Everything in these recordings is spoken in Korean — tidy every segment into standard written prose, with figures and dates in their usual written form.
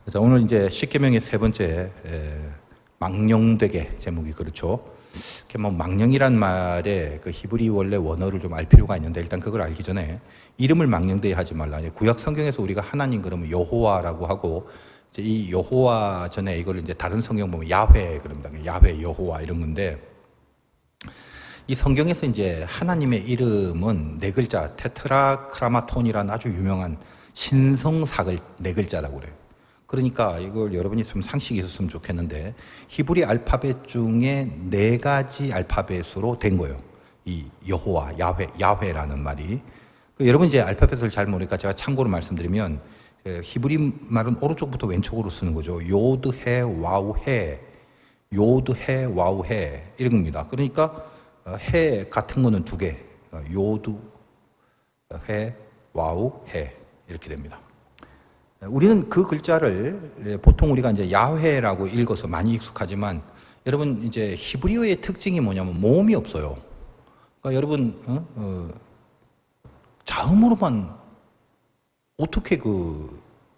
자, 오늘 이제 십계명의 세 번째 망령되게 제목이 그렇죠. 이렇게 뭐 망령이란 말에 그 히브리 원래 원어를 좀 알 필요가 있는데 일단 그걸 알기 전에 이름을 망령되게 하지 말라. 구약 성경에서 우리가 하나님 그러면 여호와라고 하고 이제 이 여호와 전에 이걸 이제 다른 성경 보면 야훼 그럽니다. 야훼 여호와 이런 건데 이 성경에서 이제 하나님의 이름은 네 글자 테트라크라마톤이라는 아주 유명한 신성사글 네 글자라고 그래요. 그러니까 이걸 여러분이 좀 상식이 있었으면 좋겠는데 히브리 알파벳 중에 네 가지 알파벳으로 된 거예요. 이 여호와, 야훼라는 말이. 여러분 이제 알파벳을 잘 모르니까 제가 참고로 말씀드리면 히브리 말은 오른쪽부터 왼쪽으로 쓰는 거죠. 요드, 해, 와우, 해. 요드, 해, 와우, 해. 이런 겁니다. 그러니까 해 같은 거는 두 개. 요드, 해, 와우, 해. 이렇게 됩니다. 우리는 그 글자를 보통 우리가 이제 야훼라고 읽어서 많이 익숙하지만 여러분 이제 히브리어의 특징이 뭐냐면 모음이 없어요. 그러니까 여러분 자음으로만 어떻게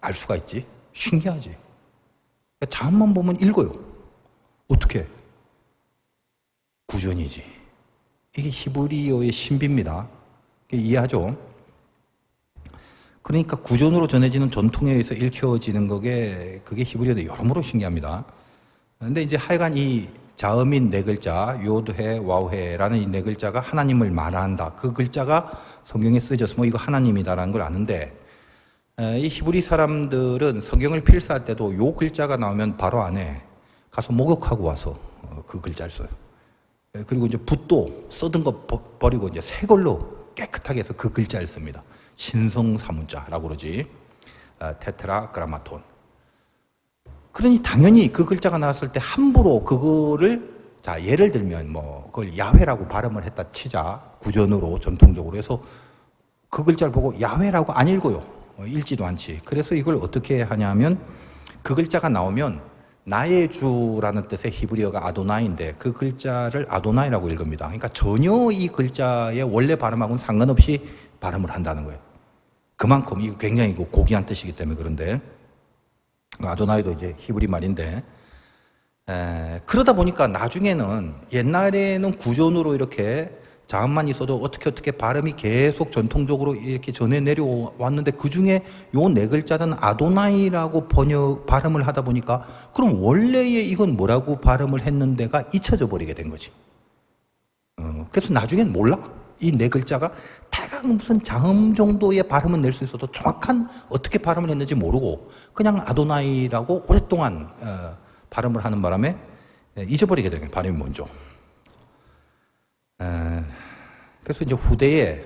알 수가 있지? 신기하지? 그러니까 자음만 보면 읽어요. 어떻게? 구전이지. 이게 히브리어의 신비입니다. 이해하죠? 그러니까 구전으로 전해지는 전통에 의해서 읽혀지는 그게 히브리어인데 여러모로 신기합니다. 근데 이제 하여간 이 자음인 네 글자, 요드해, 와우해라는 이 네 글자가 하나님을 말한다. 그 글자가 성경에 쓰여져서 이거 하나님이다라는 걸 아는데, 이 히브리 사람들은 성경을 필사할 때도 요 글자가 나오면 바로 안에 가서 목욕하고 와서 그 글자를 써요. 그리고 이제 붓도 써든 거 버리고 이제 새 걸로 깨끗하게 해서 그 글자를 씁니다. 신성사문자라고 그러지. 테트라그라마톤. 그러니 당연히 그 글자가 나왔을 때 함부로 그거를 자 예를 들면 그걸 야훼라고 발음을 했다 치자. 구전으로 전통적으로 해서 그 글자를 보고 야훼라고 안 읽어요. 읽지도 않지. 그래서 이걸 어떻게 하냐면 그 글자가 나오면 나의 주라는 뜻의 히브리어가 아도나이인데 그 글자를 아도나이라고 읽습니다. 그러니까 전혀 이 글자의 원래 발음하고는 상관없이 발음을 한다는 거예요. 그만큼 이거 굉장히 고귀한 뜻이기 때문에 그런데 아도나이도 이제 히브리 말인데 그러다 보니까 나중에는 옛날에는 구전으로 이렇게 자음만 있어도 어떻게 발음이 계속 전통적으로 이렇게 전해 내려왔는데 그 중에 요 네 글자는 아도나이라고 발음을 하다 보니까 그럼 원래의 이건 뭐라고 발음을 했는데가 잊혀져 버리게 된 거지. 그래서 나중엔 몰라. 이 네 글자가 대강 무슨 자음 정도의 발음은 낼 수 있어도 정확한 어떻게 발음을 했는지 모르고 그냥 아도나이라고 오랫동안 발음을 하는 바람에 잊어버리게 되는 발음이 먼저. 그래서 이제 후대에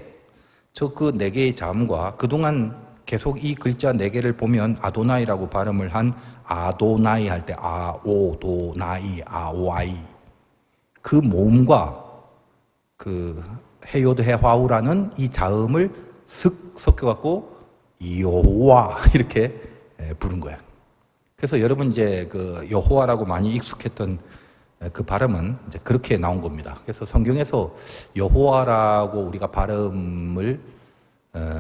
그 네 개의 자음과 그동안 계속 이 글자 네 개를 보면 아도나이라고 발음을 한 아도나이 할 때 아오도나이 아오아이 그 모음과 그 헤요드 헤화우라는 이 자음을 슥 섞여갖고 여호와 이렇게 부른 거야. 그래서 여러분 이제 그 여호와라고 많이 익숙했던 그 발음은 이제 그렇게 나온 겁니다. 그래서 성경에서 여호와라고 우리가 발음을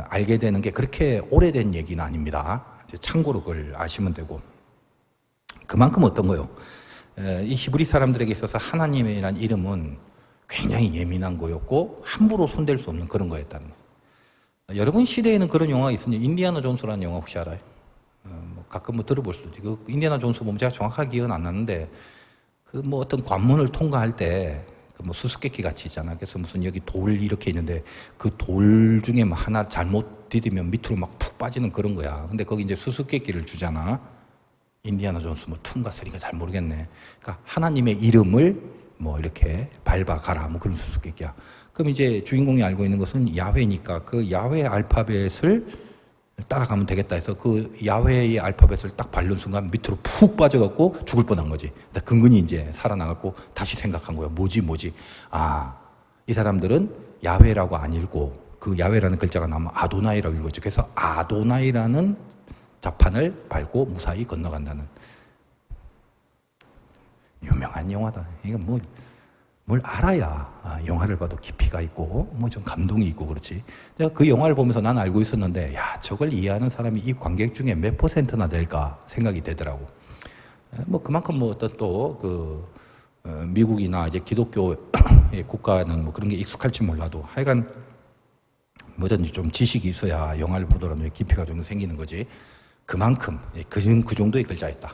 알게 되는 게 그렇게 오래된 얘기는 아닙니다. 이제 참고로 그걸 아시면 되고 그만큼 어떤 거요? 이 히브리 사람들에게 있어서 하나님이라는 이름은 굉장히 예민한 거였고 함부로 손댈 수 없는 그런 거였다는 거예요. 여러분 시대에는 그런 영화가 있으니 인디아나 존스라는 영화 혹시 알아요? 가끔 들어볼 수도 있지. 그 인디아나 존스 보면 제가 정확하게 기억은 안 나는데 그 어떤 관문을 통과할 때 그 수수께끼 같이 있잖아. 그래서 무슨 여기 돌 이렇게 있는데 그 돌 중에 하나 잘못 디디면 밑으로 막 푹 빠지는 그런 거야. 근데 거기 이제 수수께끼를 주잖아. 인디아나 존스 2인가 3인가 잘 모르겠네. 그러니까 하나님의 이름을 이렇게 밟아가라 그런 수수께끼야. 그럼 이제 주인공이 알고 있는 것은 야훼니까 그 야훼 알파벳을 따라가면 되겠다 해서 그 야훼의 알파벳을 딱 밟는 순간 밑으로 푹 빠져갖고 죽을 뻔한 거지. 근근히 이제 살아나갖고 다시 생각한 거야. 뭐지? 이 사람들은 야훼라고 안 읽고 그 야훼라는 글자가 나오면 아도나이라고 읽었지. 그래서 아도나이라는 자판을 밟고 무사히 건너간다는 유명한 영화다. 이거 뭘 알아야 영화를 봐도 깊이가 있고 뭐 좀 감동이 있고 그렇지. 제가 그 영화를 보면서 난 알고 있었는데 야 저걸 이해하는 사람이 이 관객 중에 몇 퍼센트나 될까 생각이 되더라고. 뭐 그만큼 뭐 어떤 또그 미국이나 이제 기독교 국가는 뭐 그런 게 익숙할지 몰라도 하여간 뭐든지 좀 지식이 있어야 영화를 보더라도 깊이가 좀 생기는 거지. 그만큼 그 정도의 글자였다.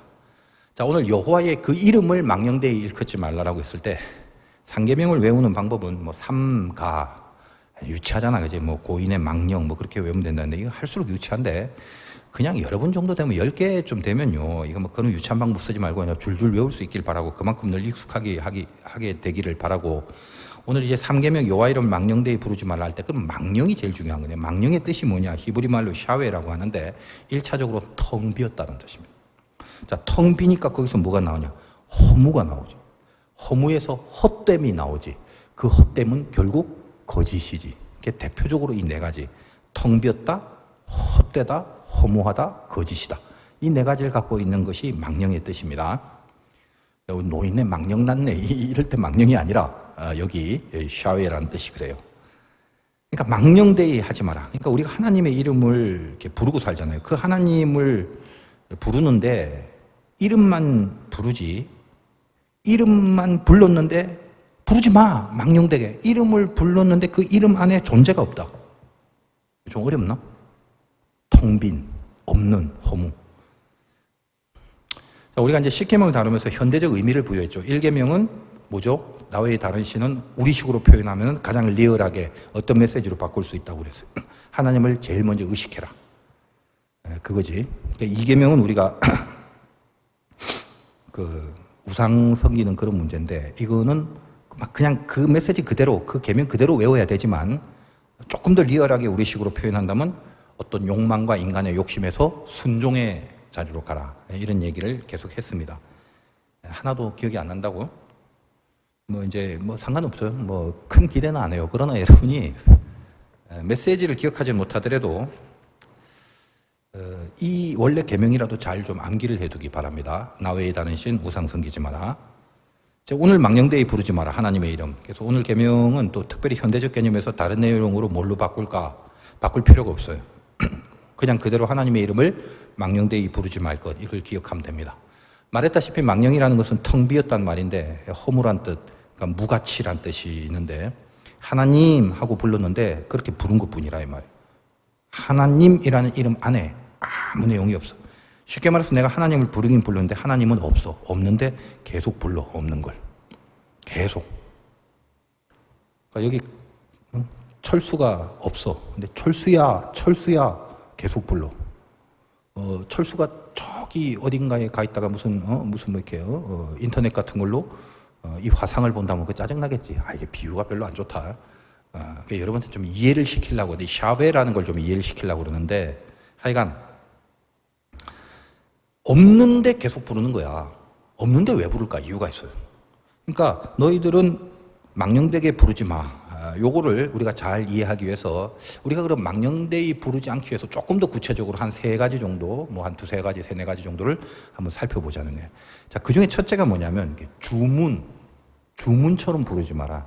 자, 오늘 여호와의 그 이름을 망령되이 일컫지 말라라고 했을 때 상계명을 외우는 방법은 뭐 삼가 유치하잖아, 그지? 뭐 고인의 망령 뭐 그렇게 외우면 된다는데 이거 할수록 유치한데 그냥 여러 번 정도 되면 10개 되면요 이거 뭐 그런 유치한 방법 쓰지 말고 그냥 줄줄 외울 수 있길 바라고 그만큼 늘 익숙하게 하게 되기를 바라고 오늘 이제 삼계명 여호와 이름 망령되이 부르지 말라 할 때 그럼 망령이 제일 중요한 거네요. 망령의 뜻이 뭐냐? 히브리 말로 샤웨라고 하는데 1차적으로 텅 비었다는 뜻입니다. 자, 텅 비니까 거기서 뭐가 나오냐? 허무가 나오지. 허무에서 헛됨이 나오지. 그 헛됨은 결국 거짓이지. 그게 대표적으로 이 네 가지. 텅 비었다, 헛되다, 허무하다, 거짓이다. 이 네 가지를 갖고 있는 것이 망령의 뜻입니다. 노인네 망령 났네. 이럴 때 망령이 아니라 여기 샤웨라는 뜻이 그래요. 그러니까 망령되이 하지 마라. 그러니까 우리가 하나님의 이름을 이렇게 부르고 살잖아요. 그 하나님을 부르는데 이름만 부르지 이름만 불렀는데 부르지 마. 망령되게 이름을 불렀는데 그 이름 안에 존재가 없다. 좀 어렵나? 텅 빈, 없는, 허무. 자, 우리가 이제 10계명을 다루면서 현대적 의미를 부여했죠. 1계명은 뭐죠? 나의 다른 신은 우리식으로 표현하면 가장 리얼하게 어떤 메시지로 바꿀 수 있다고 그랬어요. 하나님을 제일 먼저 의식해라. 그거지. 2계명은 우리가 그 우상 섬기는 그런 문제인데 이거는 막 그냥 그 메시지 그대로 그 계명 그대로 외워야 되지만 조금 더 리얼하게 우리식으로 표현한다면 어떤 욕망과 인간의 욕심에서 순종의 자리로 가라. 이런 얘기를 계속 했습니다. 하나도 기억이 안 난다고? 뭐 이제 뭐 상관없어요. 뭐 큰 기대는 안 해요. 그러나 여러분이 메시지를 기억하지 못하더라도 이 원래 계명이라도 잘 좀 암기를 해두기 바랍니다. 나 외에 다른 신 우상 섬기지 마라. 오늘 망령되이 부르지 마라. 하나님의 이름. 그래서 오늘 계명은 또 특별히 현대적 개념에서 다른 내용으로 뭘로 바꿀까? 바꿀 필요가 없어요. 그냥 그대로 하나님의 이름을 망령되이 부르지 말 것. 이걸 기억하면 됩니다. 말했다시피 망령이라는 것은 텅 비었단 말인데 허무란 뜻, 그러니까 무가치란 뜻이 있는데 하나님 하고 불렀는데 그렇게 부른 것뿐이라 이 말이에요. 하나님이라는 이름 안에 아무 내용이 없어. 쉽게 말해서 내가 하나님을 부르긴 불렀는데 하나님은 없어. 없는데 계속 불러. 없는 걸. 계속. 그러니까 여기 철수가 없어. 근데 철수야 계속 불러. 철수가 저기 어딘가에 가 있다가 무슨 뭐 이렇게 인터넷 같은 걸로 이 화상을 본다면 그 짜증나겠지. 이게 비유가 별로 안 좋다. 그러니까 여러분한테 좀 이해를 시키려고, 샤베라는 걸 좀 이해를 시키려고 그러는데, 하여간, 없는데 계속 부르는 거야. 없는데 왜 부를까? 이유가 있어요. 그러니까 너희들은 망령되게 부르지 마. 요거를 우리가 잘 이해하기 위해서, 우리가 그럼 망령되이 부르지 않기 위해서 조금 더 구체적으로 한 3가지 정도, 뭐 한 2-3가지, 3-4가지 정도를 한번 살펴보자는 거예요. 자, 그 중에 첫째가 뭐냐면, 주문처럼 부르지 마라.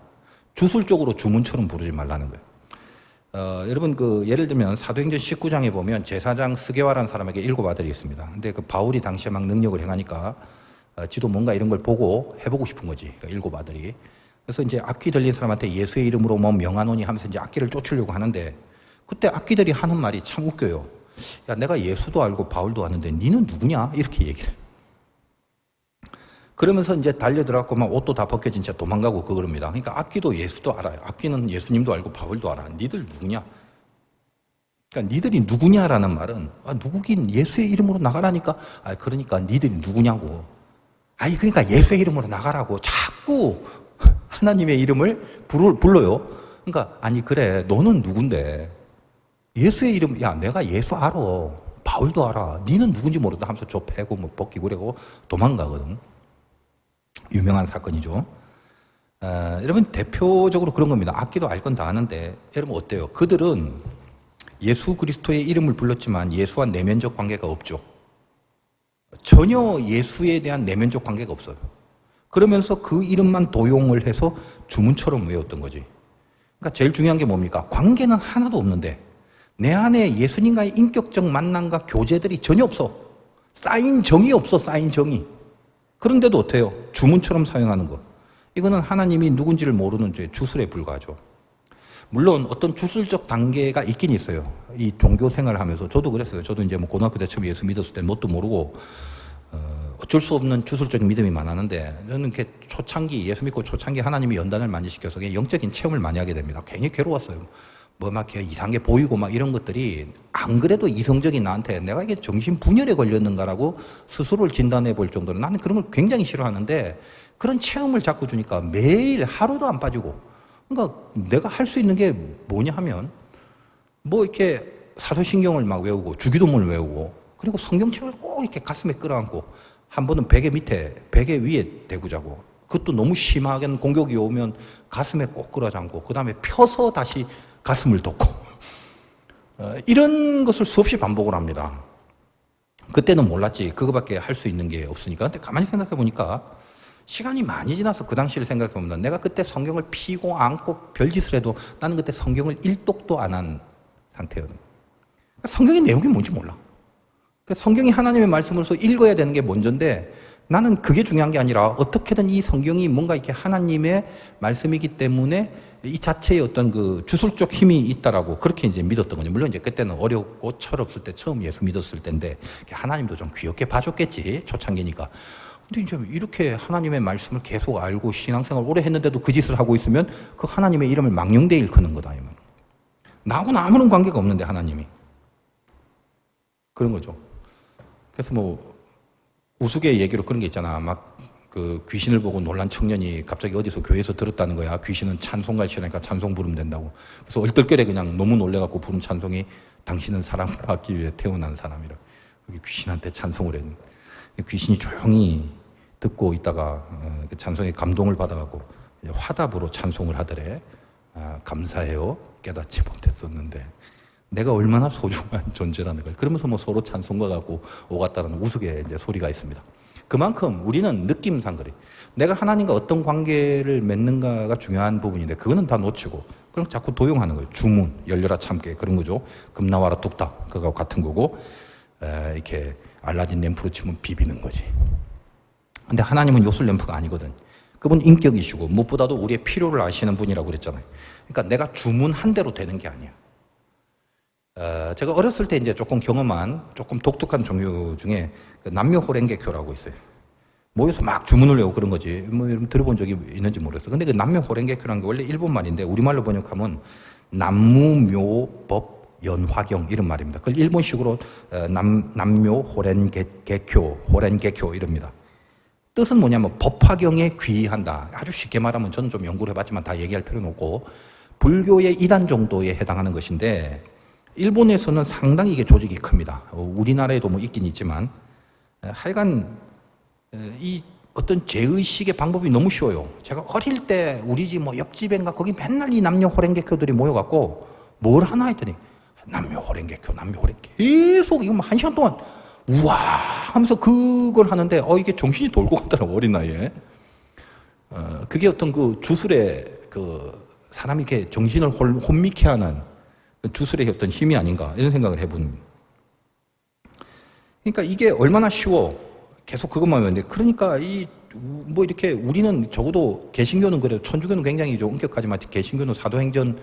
주술적으로 주문처럼 부르지 말라는 거예요. 여러분 예를 들면 사도행전 19장에 보면 제사장 스게와라는 사람에게 7 아들이 있습니다. 근데 그 바울이 당시에 막 능력을 행하니까 지도 뭔가 이런 걸 보고 해보고 싶은 거지. 그러니까 7 아들이. 그래서 이제 악귀 들린 사람한테 예수의 이름으로 뭐 명하노니 하면서 이제 악귀를 쫓으려고 하는데 그때 악귀들이 하는 말이 참 웃겨요. 야, 내가 예수도 알고 바울도 아는데 니는 누구냐? 이렇게 얘기를 해요. 그러면서 이제 달려들어갖고 막 옷도 다 벗겨진 채 도망가고 그럽니다. 그러니까 악귀도 예수도 알아요. 악귀는 예수님도 알고 바울도 알아. 니들 누구냐? 그러니까 니들이 누구냐라는 말은 누구긴 예수의 이름으로 나가라니까. 그러니까 니들이 누구냐고. 그러니까 예수의 이름으로 나가라고 자꾸 하나님의 이름을 불러요. 그러니까 그래 너는 누군데 예수의 이름 내가 예수 알아. 바울도 알아. 니는 누군지 모르다 하면서 저 패고 뭐 벗기고 그러고 도망가거든. 유명한 사건이죠. 여러분 대표적으로 그런 겁니다. 악기도 알 건 다 아는데 여러분 어때요? 그들은 예수 그리스도의 이름을 불렀지만 예수와 내면적 관계가 없죠. 전혀 예수에 대한 내면적 관계가 없어요. 그러면서 그 이름만 도용을 해서 주문처럼 외웠던 거지. 그러니까 제일 중요한 게 뭡니까? 관계는 하나도 없는데 내 안에 예수님과의 인격적 만남과 교제들이 전혀 없어. 쌓인 정이 없어, 쌓인 정이. 그런데도 어때요? 주문처럼 사용하는 거. 이거는 하나님이 누군지를 모르는 죄, 주술에 불과하죠. 물론 어떤 주술적 단계가 있긴 있어요. 이 종교 생활을 하면서 저도 그랬어요. 저도 이제 뭐 고등학교 때 처음 예수 믿었을 때 뭣도 모르고 어쩔 수 없는 주술적인 믿음이 많았는데 저는 이렇게 초창기 예수 믿고 초창기 하나님이 연단을 많이 시켜서 그냥 영적인 체험을 많이 하게 됩니다. 괜히 괴로웠어요. 뭐 막 이상하게 보이고 막 이런 것들이 안 그래도 이성적인 나한테 내가 이게 정신 분열에 걸렸는가라고 스스로를 진단해 볼 정도로 나는 그런 걸 굉장히 싫어하는데 그런 체험을 자꾸 주니까 매일 하루도 안 빠지고 그러니까 내가 할 수 있는 게 뭐냐 하면 뭐 이렇게 사도신경을 막 외우고 주기도문을 외우고 그리고 성경책을 꼭 이렇게 가슴에 끌어안고 한 번은 베개 밑에 베개 위에 대고 자고 그것도 너무 심하게 공격이 오면 가슴에 꼭 끌어안고 그 다음에 펴서 다시 가슴을 덮고 이런 것을 수없이 반복을 합니다. 그때는 몰랐지. 그거밖에 할 수 있는 게 없으니까. 근데 가만히 생각해 보니까 시간이 많이 지나서 그 당시를 생각해 보면 내가 그때 성경을 피고 안고 별짓을 해도 나는 그때 성경을 일독도 안 한 상태였거든. 성경의 내용이 뭔지 몰라. 성경이 하나님의 말씀으로서 읽어야 되는 게 먼저인데 나는 그게 중요한 게 아니라 어떻게든 이 성경이 뭔가 이렇게 하나님의 말씀이기 때문에 이 자체의 어떤 그 주술적 힘이 있다라고 그렇게 이제 믿었던 거죠. 물론 이제 그때는 어렵고 철없을 때 처음 예수 믿었을 때인데 하나님도 좀 귀엽게 봐줬겠지. 초창기니까. 근데 이제 이렇게 하나님의 말씀을 계속 알고 신앙생활 오래 했는데도 그 짓을 하고 있으면 그 하나님의 이름을 망령되이 일컫는 거다. 나하고는 아무런 관계가 없는데 하나님이. 그런 거죠. 그래서 뭐 우스개 얘기로 그런 게 있잖아. 막 그 귀신을 보고 놀란 청년이 갑자기 어디서 교회에서 들었다는 거야. 귀신은 찬송가를 싫어하니까 찬송 부르면 된다고. 그래서 얼떨결에 그냥 너무 놀래갖고 부른 찬송이 당신은 사랑을 받기 위해 태어난 사람이라. 여기 귀신한테 찬송을 했는데 귀신이 조용히 듣고 있다가 그 찬송에 감동을 받아갖고 화답으로 찬송을 하더래. 감사해요. 깨닫지 못했었는데 내가 얼마나 소중한 존재라는 걸. 그러면서 뭐 서로 찬송가 갖고 오갔다는 우스개 이제 소리가 있습니다. 그만큼 우리는 느낌상 그래. 내가 하나님과 어떤 관계를 맺는가가 중요한 부분인데 그거는 다 놓치고 그럼 자꾸 도용하는 거예요. 주문, 열려라 참깨 그런 거죠. 금 나와라 뚝딱 그거하고 같은 거고 이렇게 알라딘 램프로 치면 비비는 거지. 근데 하나님은 요술 램프가 아니거든. 그분 인격이시고 무엇보다도 우리의 필요를 아시는 분이라고 그랬잖아요. 그러니까 내가 주문한 대로 되는 게 아니야. 제가 어렸을 때 이제 조금 경험한 조금 독특한 종류 중에 그 남묘 호랭개교라고 있어요. 모여서 막 주문을 외우고 그런 거지. 뭐 여러분 들어본 적이 있는지 모르겠어요. 근데 그 남묘 호랭개교라는 게 원래 일본 말인데 우리말로 번역하면 남무묘법 연화경 이런 말입니다. 그걸 일본식으로 남묘 호랭개교 이럽니다. 뜻은 뭐냐면 법화경에 귀의한다. 아주 쉽게 말하면 저는 좀 연구를 해봤지만 다 얘기할 필요는 없고 불교의 2단 정도에 해당하는 것인데 일본에서는 상당히 이게 조직이 큽니다. 우리나라에도 뭐 있긴 있지만 하여간 이 어떤 죄의식의 방법이 너무 쉬워요. 제가 어릴 때 우리 집 뭐 옆집인가 거기 맨날 이 남녀 호랭개교들이 모여갖고 뭘 하나 했더니 남녀 호랭개교 계속 이거 뭐 1시간 동안 우와 하면서 그걸 하는데 이게 정신이 돌고 갔더라고 어린 나이에. 그게 어떤 그 주술의 그 사람이 이렇게 정신을 혼미케 하는 주술의 어떤 힘이 아닌가 이런 생각을 해본. 그러니까 이게 얼마나 쉬워. 계속 그것만 외우는데 그러니까 뭐 이렇게 우리는 적어도 개신교는 그래도 천주교는 굉장히 좀 엄격하지만 개신교는 사도행전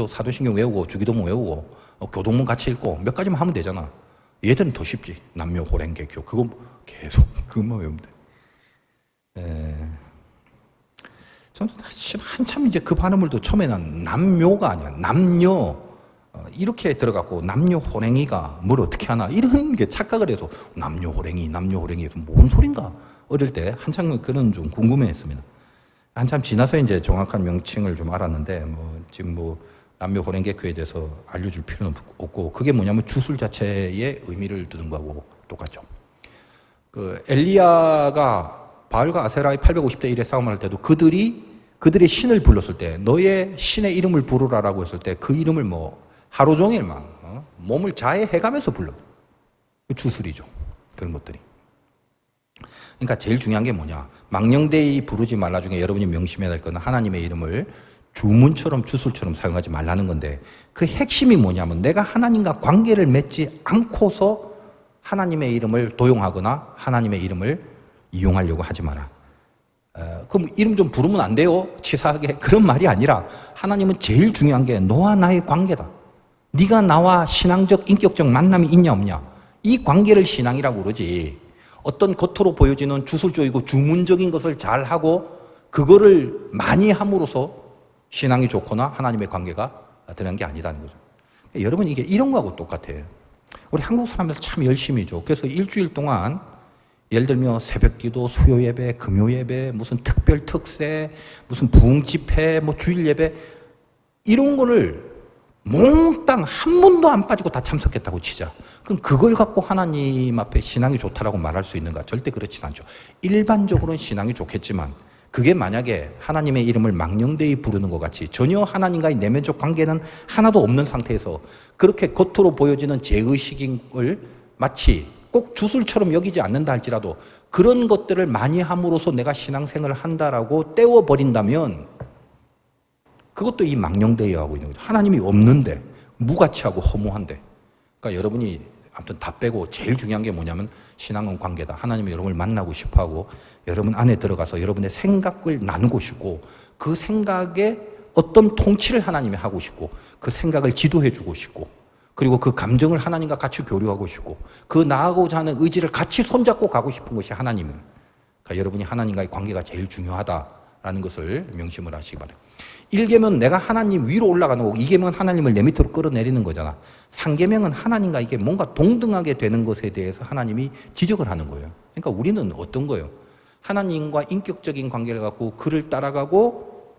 사도신경 외우고 주기도문 외우고 교동문 같이 읽고 몇 가지만 하면 되잖아. 얘들은 더 쉽지. 남묘 호랭개교 그거 계속 그것만 외우면 돼. 저는 한참 이제 그 발음을 또 처음에는 남묘가 아니야. 남녀 이렇게 들어갔고 남녀 호랭이가 뭘 어떻게 하나 이런 게 착각을 해서 남녀 호랭이 뭔 소린가 어릴 때 한참 그런 좀 궁금해했습니다. 한참 지나서 이제 정확한 명칭을 좀 알았는데 지금 남녀 호랭개교에 대해서 알려줄 필요는 없고 그게 뭐냐면 주술 자체의 의미를 두는 거하고 똑같죠. 그 엘리야가 바알과 아세라의 850대 1의 싸움을 할 때도 그들의 신을 불렀을 때 너의 신의 이름을 부르라라고 했을 때 그 이름을 하루 종일 몸을 자해해가면서 불러. 주술이죠. 그런 것들이. 그러니까 제일 중요한 게 뭐냐? 망령되이 부르지 말라 중에 여러분이 명심해야 될 거는 하나님의 이름을 주문처럼 주술처럼 사용하지 말라는 건데 그 핵심이 뭐냐면 내가 하나님과 관계를 맺지 않고서 하나님의 이름을 도용하거나 하나님의 이름을 이용하려고 하지 마라. 그럼 이름 좀 부르면 안 돼요? 치사하게. 그런 말이 아니라 하나님은 제일 중요한 게 너와 나의 관계다. 네가 나와 신앙적, 인격적 만남이 있냐 없냐. 이 관계를 신앙이라고 그러지. 어떤 겉으로 보여지는 주술적이고 주문적인 것을 잘하고 그거를 많이 함으로써 신앙이 좋거나 하나님의 관계가 되는 게 아니다는 거죠. 여러분 이게 이런 거하고 똑같아요. 우리 한국 사람들 참 열심히죠. 그래서 일주일 동안 예를 들면 새벽기도, 수요예배, 금요예배, 무슨 특별 특세, 무슨 부흥집회, 뭐 주일예배 이런 거를 몽땅 한 번도 안 빠지고 다 참석했다고 치자. 그럼 그걸 갖고 하나님 앞에 신앙이 좋다라고 말할 수 있는가? 절대 그렇진 않죠. 일반적으로는 신앙이 좋겠지만 그게 만약에 하나님의 이름을 망령되이 부르는 것 같이 전혀 하나님과의 내면적 관계는 하나도 없는 상태에서 그렇게 겉으로 보여지는 제의식을 마치 꼭 주술처럼 여기지 않는다 할지라도 그런 것들을 많이 함으로써 내가 신앙생활을 한다라고 떼어버린다면 그것도 이 망령되이 하고 있는 거죠. 하나님이 없는데 무가치하고 허무한데 그러니까 여러분이 아무튼 다 빼고 제일 중요한 게 뭐냐면 신앙은 관계다. 하나님이 여러분을 만나고 싶어하고 여러분 안에 들어가서 여러분의 생각을 나누고 싶고 그 생각에 어떤 통치를 하나님이 하고 싶고 그 생각을 지도해 주고 싶고 그리고 그 감정을 하나님과 같이 교류하고 싶고 그 나아가고자 하는 의지를 같이 손잡고 가고 싶은 것이 하나님은 그러니까 여러분이 하나님과의 관계가 제일 중요하다라는 것을 명심을 하시기 바랍니다. 1계명은 내가 하나님 위로 올라가는 거고 2계명은 하나님을 내 밑으로 끌어내리는 거잖아. 3계명은 하나님과 이게 뭔가 동등하게 되는 것에 대해서 하나님이 지적을 하는 거예요. 그러니까 우리는 어떤 거예요? 하나님과 인격적인 관계를 갖고 그를 따라가고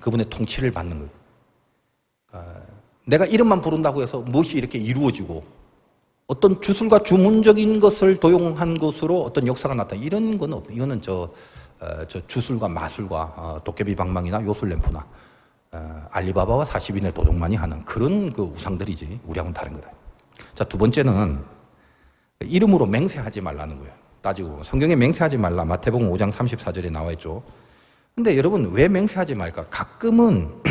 그분의 통치를 받는 거예요. 내가 이름만 부른다고 해서 무엇이 이렇게 이루어지고 어떤 주술과 주문적인 것을 도용한 것으로 어떤 역사가 나타나 이런 건 없어요. 이거는 저 주술과 마술과 도깨비 방망이나 요술램프나 알리바바와 40인의 도둑만이 하는 그런 그 우상들이지 우리하고는 다른 거다. 자, 두 번째는 이름으로 맹세하지 말라는 거예요. 따지고 보면 성경에 맹세하지 말라 마태복음 5장 34절에 나와 있죠. 근데 여러분 왜 맹세하지 말까? 가끔은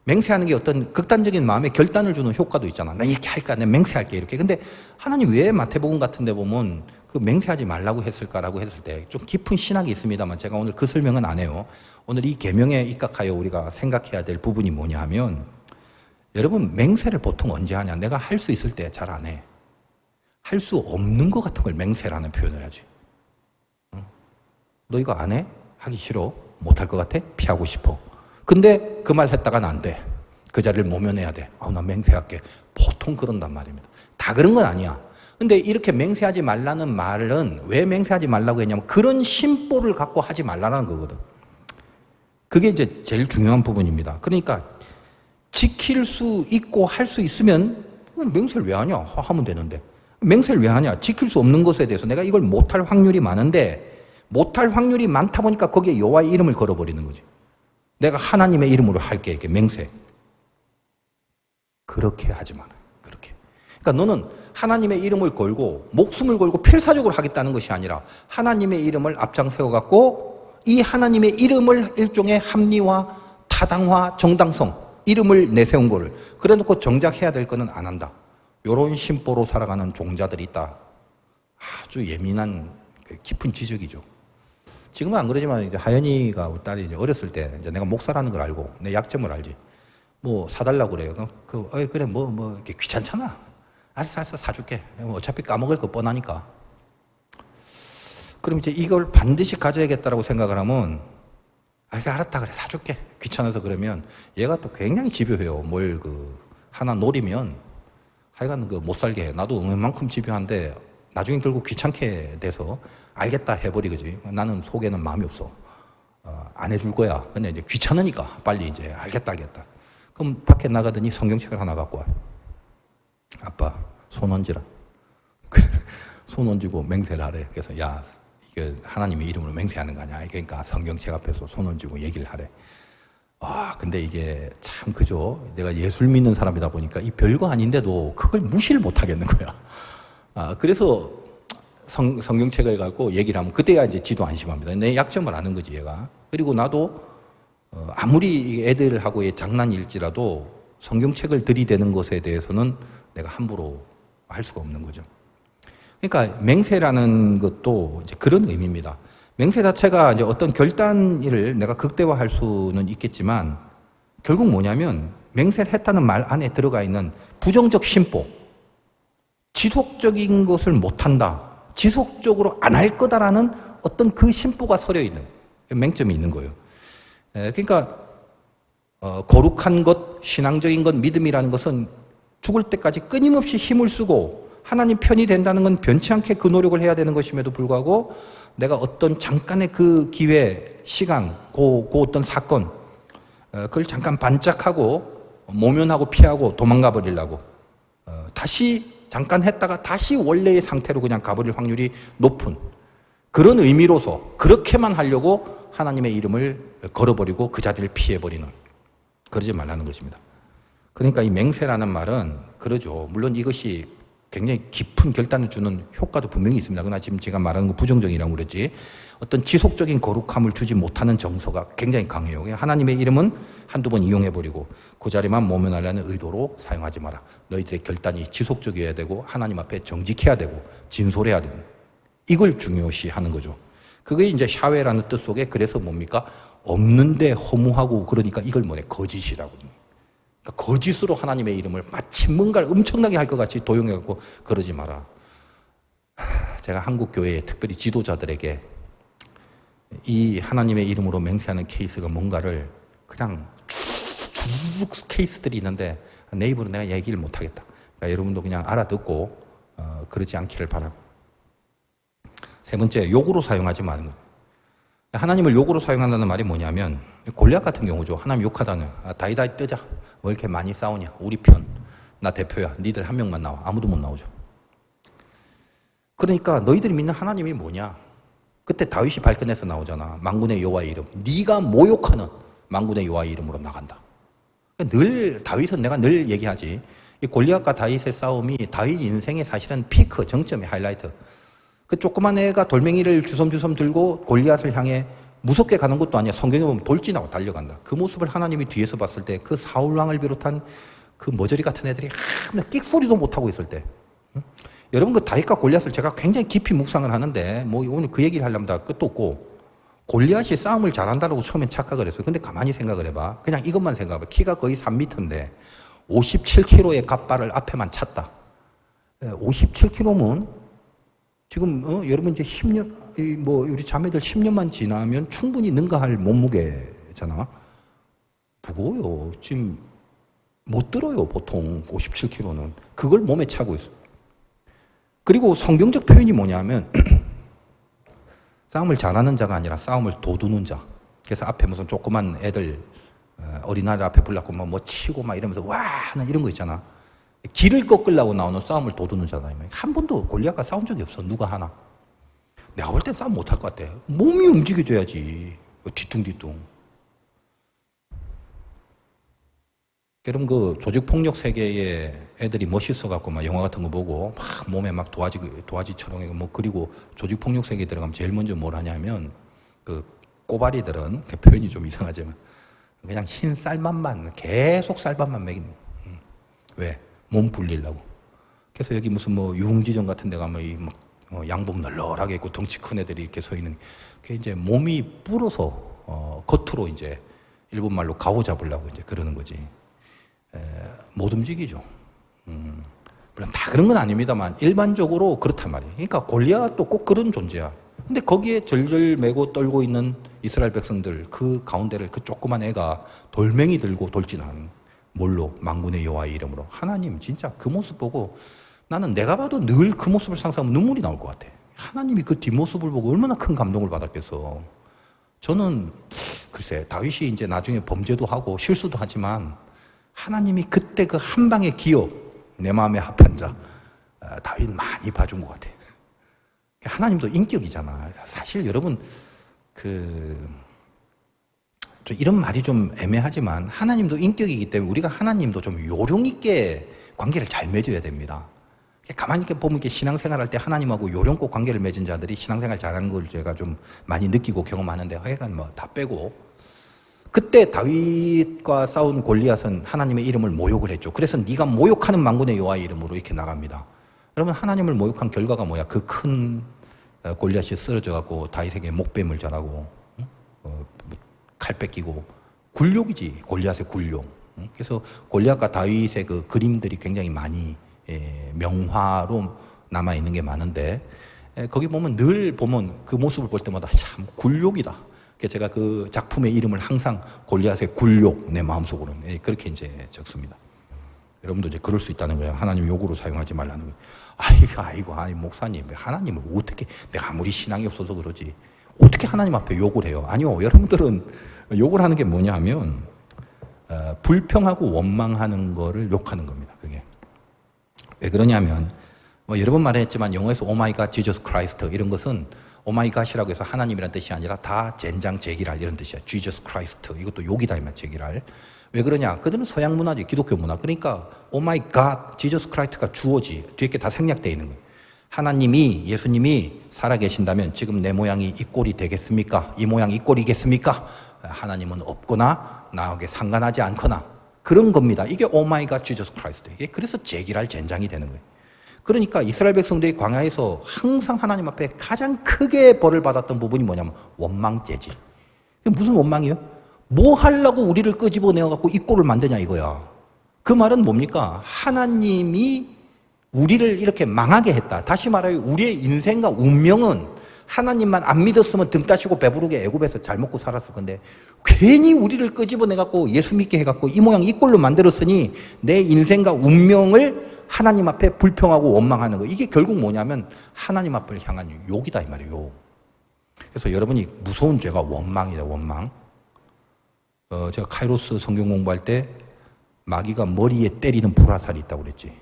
맹세하는 게 어떤 극단적인 마음에 결단을 주는 효과도 있잖아. 나 이렇게 할까? 내가 맹세할게 이렇게. 근데 하나님 왜 마태복음 같은 데 보면 그 맹세하지 말라고 했을까라고 했을 때 좀 깊은 신학이 있습니다만 제가 오늘 그 설명은 안 해요. 오늘 이 계명에 입각하여 우리가 생각해야 될 부분이 뭐냐 하면 여러분 맹세를 보통 언제 하냐? 내가 할 수 있을 때 잘 안 해. 할 수 없는 것 같은 걸 맹세라는 표현을 하지. 너 이거 안 해? 하기 싫어? 못할 것 같아? 피하고 싶어. 근데 그 말 했다가는 안 돼. 그 자리를 모면해야 돼. 나 맹세할게. 보통 그런단 말입니다. 다 그런 건 아니야. 근데 이렇게 맹세하지 말라는 말은 왜 맹세하지 말라고 했냐면 그런 심보를 갖고 하지 말라는 거거든. 그게 이제 제일 중요한 부분입니다. 그러니까 지킬 수 있고 할 수 있으면 맹세를 왜 하냐? 하면 되는데. 맹세를 왜 하냐? 지킬 수 없는 것에 대해서 내가 이걸 못할 확률이 많은데 못할 확률이 많다 보니까 거기에 여호와의 이름을 걸어버리는 거지. 내가 하나님의 이름으로 할게 이렇게 맹세. 그렇게 하지 마라. 그렇게. 그러니까 너는 하나님의 이름을 걸고 목숨을 걸고 필사적으로 하겠다는 것이 아니라 하나님의 이름을 앞장 세워갖고 이 하나님의 이름을 일종의 합리화, 타당화, 정당성 이름을 내세운 거를 그래놓고 정작 해야 될 거는 안 한다. 이런 심보로 살아가는 종자들이 있다. 아주 예민한 깊은 지적이죠. 지금은 안 그러지만 이제 하연이가 우리 딸이 이제 어렸을 때 이제 내가 목사라는 걸 알고 내 약점을 알지. 뭐 사달라고 그래요. 그래 뭐 이렇게 귀찮잖아. 알았어 사줄게. 어차피 까먹을 거 뻔하니까. 그럼 이제 이걸 반드시 가져야겠다라고 생각을 하면 알았다 그래 사줄게. 귀찮아서 그러면 얘가 또 굉장히 집요해요. 뭘 하나 노리면 하여간 못 살게 해. 나도 얼만큼 집요한데 나중에 결국 귀찮게 돼서 알겠다 해버리겠지. 나는 속에는 마음이 없어. 안 해줄 거야. 근데 이제 귀찮으니까 빨리 이제 알겠다. 그럼 밖에 나가더니 성경책을 하나 갖고 와. 아빠 손 얹으라. 손 얹고 맹세를 하래. 그래서 야 이게 하나님의 이름으로 맹세하는 거 아니야. 그러니까 성경책 앞에서 손 얹고 얘기를 하래. 근데 이게 참 그죠. 내가 예술 믿는 사람이다 보니까 이 별거 아닌데도 그걸 무시를 못 하겠는 거야. 그래서 성경책을 갖고 얘기를 하면 그때야 이제 지도 안심합니다. 내 약점을 아는 거지 얘가. 그리고 나도 아무리 애들하고의 장난일지라도 성경책을 들이대는 것에 대해서는 내가 함부로 할 수가 없는 거죠. 그러니까 맹세라는 것도 이제 그런 의미입니다. 맹세 자체가 이제 어떤 결단을 내가 극대화할 수는 있겠지만 결국 뭐냐면 맹세를 했다는 말 안에 들어가 있는 부정적 심보, 지속적인 것을 못한다, 지속적으로 안 할 거다라는 어떤 그 심보가 서려 있는 맹점이 있는 거예요. 그러니까 거룩한 것, 신앙적인 것, 믿음이라는 것은 죽을 때까지 끊임없이 힘을 쓰고 하나님 편이 된다는 건 변치 않게 그 노력을 해야 되는 것임에도 불구하고 내가 어떤 잠깐의 그 기회, 시간, 그 어떤 사건, 그걸 잠깐 반짝하고 모면하고 피하고 도망가 버리려고 다시 잠깐 했다가 다시 원래의 상태로 그냥 가버릴 확률이 높은 그런 의미로서 그렇게만 하려고 하나님의 이름을 걸어버리고 그 자리를 피해버리는, 그러지 말라는 것입니다. 그러니까 이 맹세라는 말은 그러죠. 물론 이것이 굉장히 깊은 결단을 주는 효과도 분명히 있습니다. 그러나 지금 제가 말하는 거 부정적이라고 그랬지, 어떤 지속적인 거룩함을 주지 못하는 정서가 굉장히 강해요. 하나님의 이름은 한두 번 이용해버리고 그 자리만 모면하려는 의도로 사용하지 마라. 너희들의 결단이 지속적이어야 되고 하나님 앞에 정직해야 되고 진솔해야 되는, 이걸 중요시하는 거죠. 그게 이제 샤웨라는 뜻 속에 그래서 뭡니까? 없는데 허무하고 그러니까 이걸 뭐래? 거짓이라고. 그러니까 거짓으로 하나님의 이름을 마치 뭔가를 엄청나게 할 것 같이 도용해갖고 그러지 마라. 제가 한국 교회에 특별히 지도자들에게 이 하나님의 이름으로 맹세하는 케이스가 뭔가를 그냥 쭉 케이스들이 있는데 내 입으로 내가 얘기를 못하겠다. 그러니까 여러분도 그냥 알아듣고 그러지 않기를 바라고. 세 번째, 욕으로 사용하지 마는 것. 하나님을 욕으로 사용한다는 말이 뭐냐면 골리앗 같은 경우죠. 하나님 욕하다는 다이다이 뜨자. 뭐 이렇게 많이 싸우냐. 우리 편. 나 대표야. 니들 한 명만 나와. 아무도 못 나오죠. 그러니까 너희들이 믿는 하나님이 뭐냐. 그때 다윗이 발끈해서 나오잖아. 만군의 여호와의 이름. 네가 모욕하는 만군의 여호와의 이름으로 나간다. 늘 다윗은 내가 늘 얘기하지. 이 골리앗과 다윗의 싸움이 다윗 인생의 사실은 피크, 정점의 하이라이트. 그 조그만 애가 돌멩이를 주섬주섬 들고 골리앗을 향해 무섭게 가는 것도 아니야. 성경에 보면 돌진하고 달려간다. 그 모습을 하나님이 뒤에서 봤을 때 그 사울왕을 비롯한 그 머저리 같은 애들이 하나 끽소리도 못하고 있을 때, 여러분 그 다윗과 골리앗을 제가 굉장히 깊이 묵상을 하는데 뭐 오늘 그 얘기를 하려면 다 끝도 없고, 골리앗이 싸움을 잘한다고 처음엔 착각을 했어요. 근데 가만히 생각을 해봐. 그냥 이것만 생각해봐. 키가 거의 3m인데 57kg의 갓발을 앞에만 찼다. 57kg면 지금 여러분 이제 10년 뭐 우리 자매들 10년만 지나면 충분히 능가할 몸무게잖아. 무거워요. 지금 못 들어요. 보통 57kg는. 그걸 몸에 차고 있어. 그리고 성경적 표현이 뭐냐면 싸움을 잘하는 자가 아니라 싸움을 도두는 자. 그래서 앞에 무슨 조그만 애들 어린아이들 앞에 불렀고 뭐 치고 막 이러면서 와 하는 이런 거 있잖아. 길을 꺾으려고 나오는 싸움을 도두는 자다. 한 번도 골리앗과 싸운 적이 없어. 누가 하나. 내가 볼 땐 싸움 못할 것 같아. 몸이 움직여줘야지. 뒤뚱뒤뚱. 여러분 그 조직폭력 세계에 애들이 멋있어갖고 막 영화 같은 거 보고 막 몸에 막 도화지처럼 뭐 그리고 조직폭력 세계에 들어가면 제일 먼저 뭘 하냐면 그 꼬바리들은 그 표현이 좀 이상하지만 그냥 흰 쌀밥만 계속 쌀밥만 먹이는 거야. 왜? 몸 불리려고. 그래서 여기 무슨 뭐 유흥지점 같은 데 가면 이 막 양복 널널하게 입고 덩치 큰 애들이 이렇게 서 있는 게 이제 몸이 불어서 겉으로 이제 일본 말로 가오 잡으려고 이제 그러는 거지. 못 움직이죠. 물론 다 그런 건 아닙니다만 일반적으로 그렇단 말이에요. 그러니까 골리앗도 꼭 그런 존재야. 근데 거기에 절절 매고 떨고 있는 이스라엘 백성들 그 가운데를 그 조그만 애가 돌멩이 들고 돌진하는, 뭘로? 만군의 여호와의 이름으로. 하나님 진짜 그 모습 보고 나는 내가 봐도 늘 그 모습을 상상하면 눈물이 나올 것 같아. 하나님이 그 뒷모습을 보고 얼마나 큰 감동을 받았겠어. 저는 글쎄 다윗이 이제 나중에 범죄도 하고 실수도 하지만 하나님이 그때 그 한 방의 기억, 내 마음에 합한 자, 다윗 많이 봐준 것 같아. 하나님도 인격이잖아. 사실 여러분 좀 이런 말이 좀 애매하지만 하나님도 인격이기 때문에 우리가 하나님도 좀 요령 있게 관계를 잘 맺어야 됩니다. 가만히 이렇게 보면 이렇게 신앙생활할 때 하나님하고 요령껏 관계를 맺은 자들이 신앙생활 잘하는 걸 제가 좀 많이 느끼고 경험하는데 하여간 뭐 다 빼고 그때 다윗과 싸운 골리앗은 하나님의 이름을 모욕을 했죠. 그래서 네가 모욕하는 만군의 여호와의 이름으로 이렇게 나갑니다. 여러분 하나님을 모욕한 결과가 뭐야? 그 큰 골리앗이 쓰러져 갖고 다윗에게 목뱀을 절하고 칼 뺏기고 굴욕이지. 골리앗의 굴욕. 그래서 골리앗과 다윗의 그 그림들이 굉장히 많이 명화로 남아 있는 게 많은데 거기 보면 늘 보면 그 모습을 볼 때마다 참 굴욕이다. 제가 그 작품의 이름을 항상 골리앗의 굴욕 내 마음속으로 그렇게 이제 적습니다. 여러분도 이제 그럴 수 있다는 거예요. 하나님 욕으로 사용하지 말라는 거예요. 아이고, 목사님, 하나님을 어떻게, 내가 아무리 신앙이 없어서 그러지, 어떻게 하나님 앞에 욕을 해요? 아니요, 여러분들은 욕을 하는 게 뭐냐 하면, 불평하고 원망하는 거를 욕하는 겁니다, 그게. 왜 그러냐면, 여러 번 말했지만, 영어에서 오마이갓, 지저스 크라이스트, 이런 것은 오마이갓이라고 해서 하나님이라는 뜻이 아니라 다 젠장 제기랄 이런 뜻이야. 지저스 크라이스트. 이것도 욕이다, 이만 제기랄. 왜 그러냐? 그들은 서양 문화지, 기독교 문화. 그러니까 오마이갓, 지저스 크라이스트가 주어지. 뒤에 게 다 생략되어 있는 거예요. 하나님이, 예수님이 살아계신다면 지금 내 모양이 이 꼴이 되겠습니까? 이 모양 이 꼴이겠습니까? 하나님은 없거나 나에게 상관하지 않거나 그런 겁니다. 이게 오마이갓, 지저스 크라이스트. 이게 그래서 제기랄 젠장이 되는 거예요. 그러니까 이스라엘 백성들이 광야에서 항상 하나님 앞에 가장 크게 벌을 받았던 부분이 뭐냐면 원망죄지. 무슨 원망이요? 뭐 하려고 우리를 끄집어내어갖고 이 꼴을 만드냐 이거야. 그 말은 뭡니까? 하나님이 우리를 이렇게 망하게 했다. 다시 말하여 우리의 인생과 운명은 하나님만 안 믿었으면 등 따시고 배부르게 애굽에서 잘 먹고 살았을 건데 괜히 우리를 끄집어내갖고 예수 믿게 해갖고 이 모양 이 꼴로 만들었으니 내 인생과 운명을 하나님 앞에 불평하고 원망하는 거. 이게 결국 뭐냐면 하나님 앞을 향한 욕이다 이 말이에요. 그래서 여러분이 무서운 죄가 원망이다, 원망. 제가 카이로스 성경 공부할 때 마귀가 머리에 때리는 불화살이 있다고 그랬지.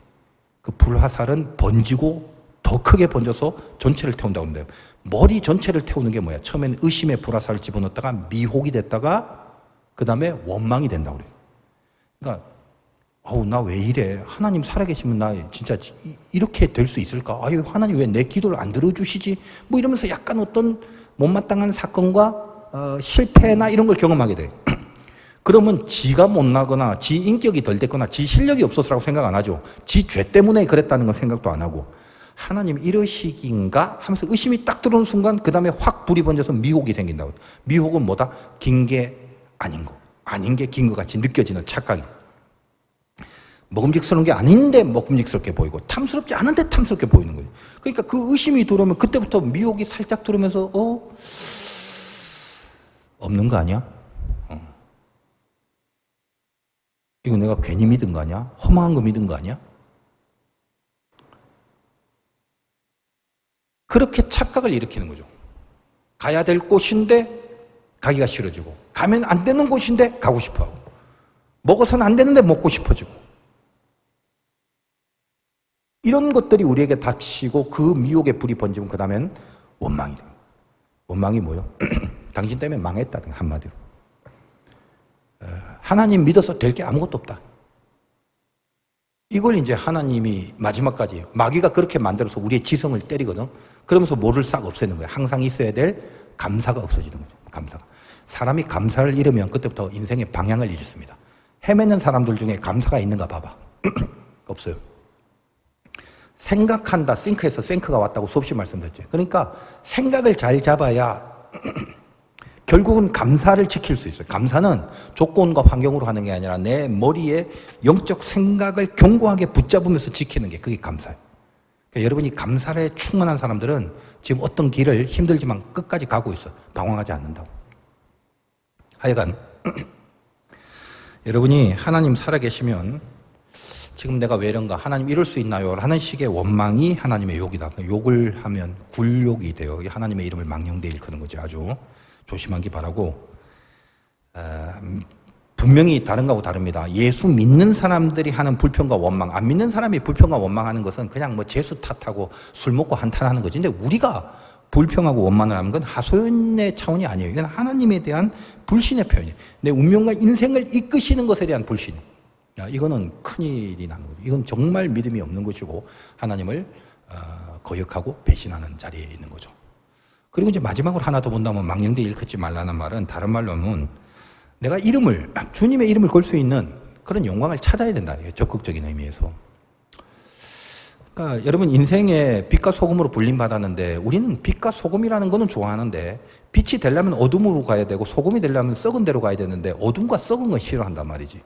그 불화살은 번지고 더 크게 번져서 전체를 태운다고 그러는데 머리 전체를 태우는 게 뭐야? 처음엔 의심의 불화살을 집어넣었다가 미혹이 됐다가 그 다음에 원망이 된다고 그래요. 그러니까 나 왜 이래? 하나님 살아계시면 나 진짜 이렇게 될 수 있을까? 아유, 하나님 왜 내 기도를 안 들어주시지? 뭐 이러면서 약간 어떤 못마땅한 사건과 실패나 이런 걸 경험하게 돼. 그러면 지가 못나거나 지 인격이 덜 됐거나 지 실력이 없어서라고 생각 안 하죠. 지 죄 때문에 그랬다는 건 생각도 안 하고 하나님 이러시긴가 하면서 의심이 딱 들어오는 순간 그 다음에 확 불이 번져서 미혹이 생긴다고. 미혹은 뭐다? 긴 게 아닌 거. 아닌 게 긴 것 같이 느껴지는 착각이. 먹음직스러운 게 아닌데 먹음직스럽게 보이고 탐스럽지 않은데 탐스럽게 보이는 거예요. 그러니까 그 의심이 들어오면 그때부터 미혹이 살짝 들어오면서 없는 거 아니야? 이거 내가 괜히 믿은 거 아니야? 허망한 거 믿은 거 아니야? 그렇게 착각을 일으키는 거죠. 가야 될 곳인데 가기가 싫어지고 가면 안 되는 곳인데 가고 싶어하고 먹어서는 안 되는데 먹고 싶어지고 이런 것들이 우리에게 닥치고 그 미혹의 불이 번지면 그 다음엔 원망이 돼요. 원망이 뭐예요? 당신 때문에 망했다 한마디로. 하나님 믿어서 될 게 아무것도 없다. 이걸 이제 하나님이 마지막까지 마귀가 그렇게 만들어서 우리의 지성을 때리거든. 그러면서 뭐를 싹 없애는 거예요. 항상 있어야 될 감사가 없어지는 거죠. 감사가. 사람이 감사를 잃으면 그때부터 인생의 방향을 잃습니다. 헤매는 사람들 중에 감사가 있는가 봐봐. 없어요. 생각한다. 싱크에서 생크가 왔다고 수없이 말씀드렸죠. 그러니까 생각을 잘 잡아야 결국은 감사를 지킬 수 있어요. 감사는 조건과 환경으로 하는 게 아니라 내 머리에 영적 생각을 견고하게 붙잡으면서 지키는 게 그게 감사예요. 그러니까 여러분이 감사에 충만한 사람들은 지금 어떤 길을 힘들지만 끝까지 가고 있어. 방황하지 않는다고. 하여간 여러분이 하나님 살아계시면 지금 내가 왜 이런가? 하나님 이럴 수 있나요? 하는 식의 원망이 하나님의 욕이다. 욕을 하면 굴욕이 돼요. 하나님의 이름을 망령되 일컫는 거죠. 아주 조심하기 바라고. 분명히 다른 거하고 다릅니다. 예수 믿는 사람들이 하는 불평과 원망, 안 믿는 사람이 불평과 원망하는 것은 그냥 뭐 재수 탓하고 술 먹고 한탄하는 거지. 근데 우리가 불평하고 원망을 하는 건 하소연의 차원이 아니에요. 이건 하나님에 대한 불신의 표현이에요. 내 운명과 인생을 이끄시는 것에 대한 불신. 야, 이거는 큰일이 나는 거죠. 이건 정말 믿음이 없는 것이고 하나님을 거역하고 배신하는 자리에 있는 거죠. 그리고 이제 마지막으로 하나 더 본다면 망령되이 일컫지 말라는 말은 다른 말로 하면 내가 주님의 이름을 걸 수 있는 그런 영광을 찾아야 된다. 적극적인 의미에서. 그러니까 여러분 인생에 빛과 소금으로 불림받았는데 우리는 빛과 소금이라는 거는 좋아하는데 빛이 되려면 어둠으로 가야 되고 소금이 되려면 썩은 데로 가야 되는데 어둠과 썩은 건 싫어한단 말이지.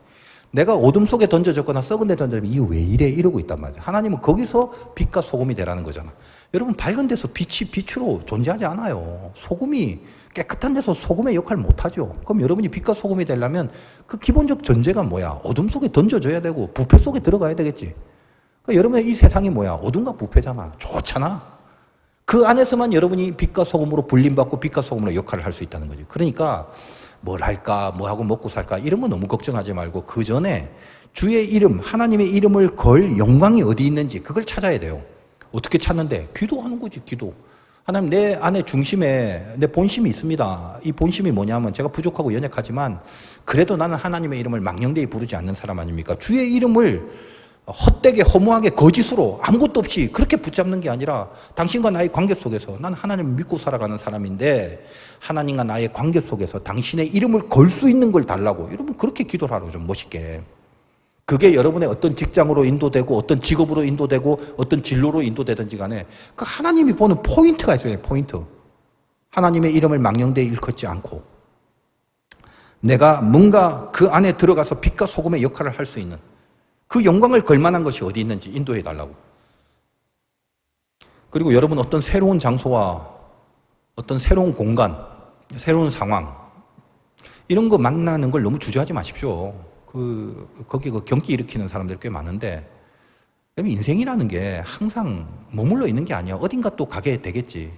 내가 어둠 속에 던져졌거나 썩은 데 던져지면 이거 왜 이래? 이러고 있단 말이야. 하나님은 거기서 빛과 소금이 되라는 거잖아. 여러분 밝은 데서 빛이 빛으로 존재하지 않아요. 소금이 깨끗한 데서 소금의 역할을 못하죠. 그럼 여러분이 빛과 소금이 되려면 그 기본적 전제가 뭐야? 어둠 속에 던져져야 되고 부패 속에 들어가야 되겠지. 그러니까 여러분의 이 세상이 뭐야? 어둠과 부패잖아. 좋잖아. 그 안에서만 여러분이 빛과 소금으로 불림받고 빛과 소금으로 역할을 할 수 있다는 거지. 그러니까 뭘 할까, 뭐 하고 먹고 살까 이런 거 너무 걱정하지 말고 그 전에 주의 이름, 하나님의 이름을 걸 영광이 어디 있는지 그걸 찾아야 돼요. 어떻게 찾는데? 기도하는 거지, 기도. 하나님 내 안에 중심에 내 본심이 있습니다. 이 본심이 뭐냐면 제가 부족하고 연약하지만 그래도 나는 하나님의 이름을 망령되이 부르지 않는 사람 아닙니까? 주의 이름을 헛되게 허무하게 거짓으로 아무것도 없이 그렇게 붙잡는 게 아니라 당신과 나의 관계 속에서 난 하나님을 믿고 살아가는 사람인데 하나님과 나의 관계 속에서 당신의 이름을 걸 수 있는 걸 달라고. 여러분 그렇게 기도를 하라고 좀 멋있게. 그게 여러분의 어떤 직장으로 인도되고 어떤 직업으로 인도되고 어떤 진로로 인도되든지 간에 그 하나님이 보는 포인트가 있어요. 포인트. 하나님의 이름을 망령되이 일컫지 않고 내가 뭔가 그 안에 들어가서 빛과 소금의 역할을 할 수 있는 그 영광을 걸만한 것이 어디 있는지 인도해 달라고. 그리고 여러분 어떤 새로운 장소와 어떤 새로운 공간, 새로운 상황 이런 거 만나는 걸 너무 주저하지 마십시오. 거기 경기 일으키는 사람들 꽤 많은데 인생이라는 게 항상 머물러 있는 게 아니야. 어딘가 또 가게 되겠지.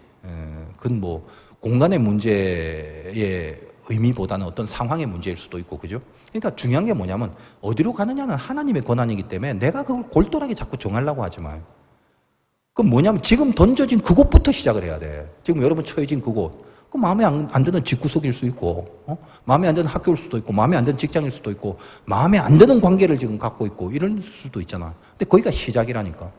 그건 뭐 공간의 문제의 의미보다는 어떤 상황의 문제일 수도 있고, 그죠? 그러니까 중요한 게 뭐냐면 어디로 가느냐는 하나님의 권한이기 때문에 내가 그걸 골똘하게 자꾸 정하려고 하지 마요. 그럼 뭐냐면 지금 던져진 그곳부터 시작을 해야 돼. 지금 여러분 처해진 그곳. 그 마음에 안 드는 집구석일 수 있고, 마음에 안 드는 학교일 수도 있고, 마음에 안 드는 직장일 수도 있고, 마음에 안 드는 관계를 지금 갖고 있고, 이럴 수도 있잖아. 근데 거기가 시작이라니까.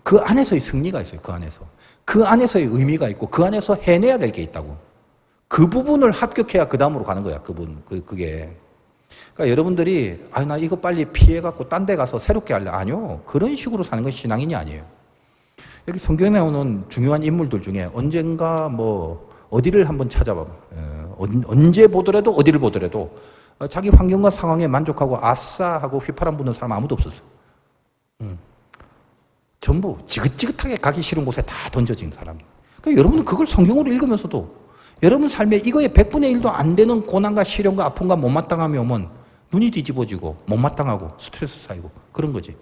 그 안에서의 승리가 있어요, 그 안에서. 그 안에서의 의미가 있고, 그 안에서 해내야 될 게 있다고. 그 부분을 합격해야 그 다음으로 가는 거야, 그게. 그러니까 여러분들이, 나 이거 빨리 피해갖고 딴 데 가서 새롭게 할래. 아니요. 그런 식으로 사는 건 신앙인이 아니에요. 여기 성경에 나오는 중요한 인물들 중에 언젠가 어디를 한번 찾아봐. 언제 보더라도 어디를 보더라도 자기 환경과 상황에 만족하고 아싸 하고 휘파람 부는 사람 아무도 없었어. 전부 지긋지긋하게 가기 싫은 곳에 다 던져진 사람. 그러니까 여러분은 그걸 성경으로 읽으면서도 여러분 삶에 이거의 100분의 1도 안 되는 고난과 시련과 아픔과 못마땅함이 오면 눈이 뒤집어지고 못마땅하고 스트레스 쌓이고 그런 거지.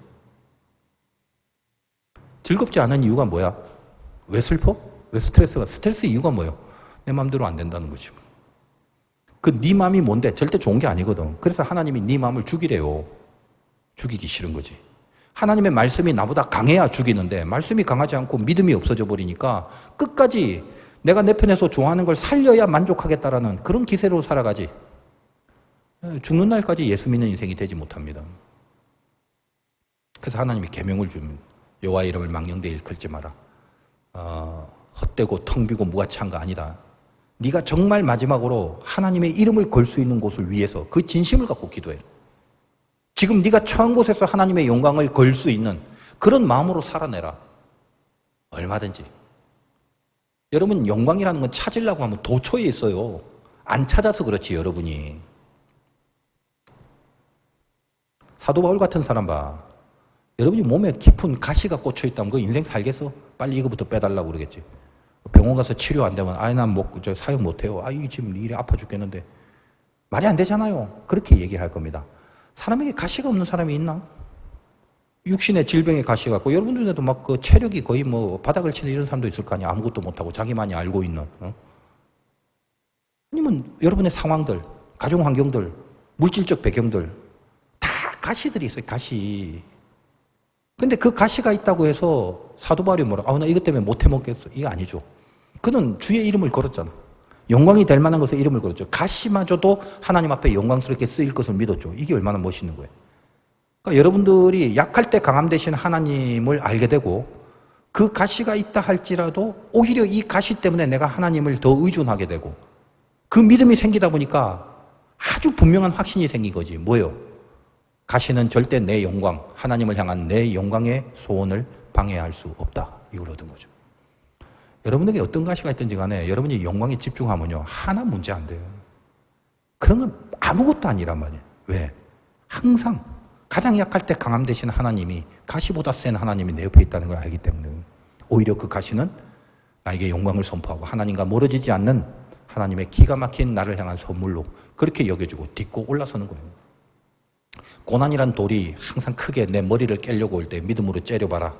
즐겁지 않은 이유가 뭐야? 왜 슬퍼? 왜 스트레스 이유가 뭐예요? 내 마음대로 안 된다는 거지. 네 마음이 뭔데? 절대 좋은 게 아니거든. 그래서 하나님이 네 마음을 죽이래요. 죽이기 싫은 거지. 하나님의 말씀이 나보다 강해야 죽이는데 말씀이 강하지 않고 믿음이 없어져 버리니까 끝까지 내가 내 편에서 좋아하는 걸 살려야 만족하겠다라는 그런 기세로 살아가지. 죽는 날까지 예수 믿는 인생이 되지 못합니다. 그래서 하나님이 계명을 줍니다. 여호와 이름을 망령되이 일컬지 마라. 헛되고 텅 비고 무가치한 거 아니다. 네가 정말 마지막으로 하나님의 이름을 걸 수 있는 곳을 위해서 그 진심을 갖고 기도해. 지금 네가 처한 곳에서 하나님의 영광을 걸 수 있는 그런 마음으로 살아내라. 얼마든지. 여러분 영광이라는 건 찾으려고 하면 도처에 있어요. 안 찾아서 그렇지 여러분이. 사도 바울 같은 사람 봐. 여러분이 몸에 깊은 가시가 꽂혀 있다면 그 인생 살겠어? 빨리 이거부터 빼달라고 그러겠지. 병원 가서 치료 안 되면 난 사용 못해요. 이게 지금 일이 아파 죽겠는데. 말이 안 되잖아요. 그렇게 얘기를 할 겁니다. 사람에게 가시가 없는 사람이 있나? 육신의 질병에 가시가 있고 여러분 중에도 체력이 거의 바닥을 치는 이런 사람도 있을 거 아니야. 아무것도 못하고 자기만이 알고 있는. 아니면 여러분의 상황들, 가정 환경들, 물질적 배경들 다 가시들이 있어요. 가시. 근데 그 가시가 있다고 해서 사도 바울이 나 이것 때문에 못 해먹겠어. 이거 아니죠. 그는 주의 이름을 걸었잖아. 영광이 될 만한 것에 이름을 걸었죠. 가시마저도 하나님 앞에 영광스럽게 쓰일 것을 믿었죠. 이게 얼마나 멋있는 거예요. 그러니까 여러분들이 약할 때 강함 되신 하나님을 알게 되고 그 가시가 있다 할지라도 오히려 이 가시 때문에 내가 하나님을 더 의존하게 되고 그 믿음이 생기다 보니까 아주 분명한 확신이 생긴 거지. 뭐예요? 가시는 절대 내 영광, 하나님을 향한 내 영광의 소원을 방해할 수 없다. 이걸 얻은 거죠. 여러분에게 어떤 가시가 있든지 간에 여러분이 영광에 집중하면요. 하나 문제 안 돼요. 그런 건 아무것도 아니란 말이에요. 왜? 항상 가장 약할 때 강함 되신 하나님이 가시보다 센 하나님이 내 옆에 있다는 걸 알기 때문에 오히려 그 가시는 나에게 영광을 선포하고 하나님과 멀어지지 않는 하나님의 기가 막힌 나를 향한 선물로 그렇게 여겨주고 딛고 올라서는 거예요. 고난이란 돌이 항상 크게 내 머리를 깨려고 올 때 믿음으로 째려봐라.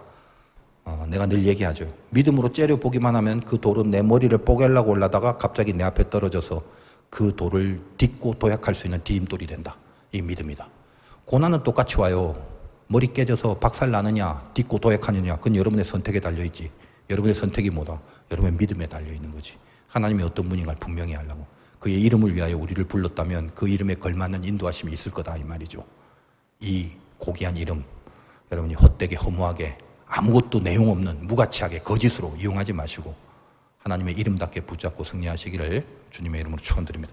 내가 늘 얘기하죠. 믿음으로 째려보기만 하면 그 돌은 내 머리를 뽀개려고 올라다가 갑자기 내 앞에 떨어져서 그 돌을 딛고 도약할 수 있는 디딤돌이 된다. 이 믿음이다. 고난은 똑같이 와요. 머리 깨져서 박살 나느냐, 딛고 도약하느냐, 그건 여러분의 선택에 달려있지. 여러분의 선택이 뭐다? 여러분의 믿음에 달려있는 거지. 하나님이 어떤 분인가를 분명히 하려고. 그의 이름을 위하여 우리를 불렀다면 그 이름에 걸맞는 인도하심이 있을 거다 이 말이죠. 이 고귀한 이름, 여러분이 헛되게 허무하게 아무것도 내용 없는 무가치하게 거짓으로 이용하지 마시고 하나님의 이름답게 붙잡고 승리하시기를 주님의 이름으로 축원드립니다.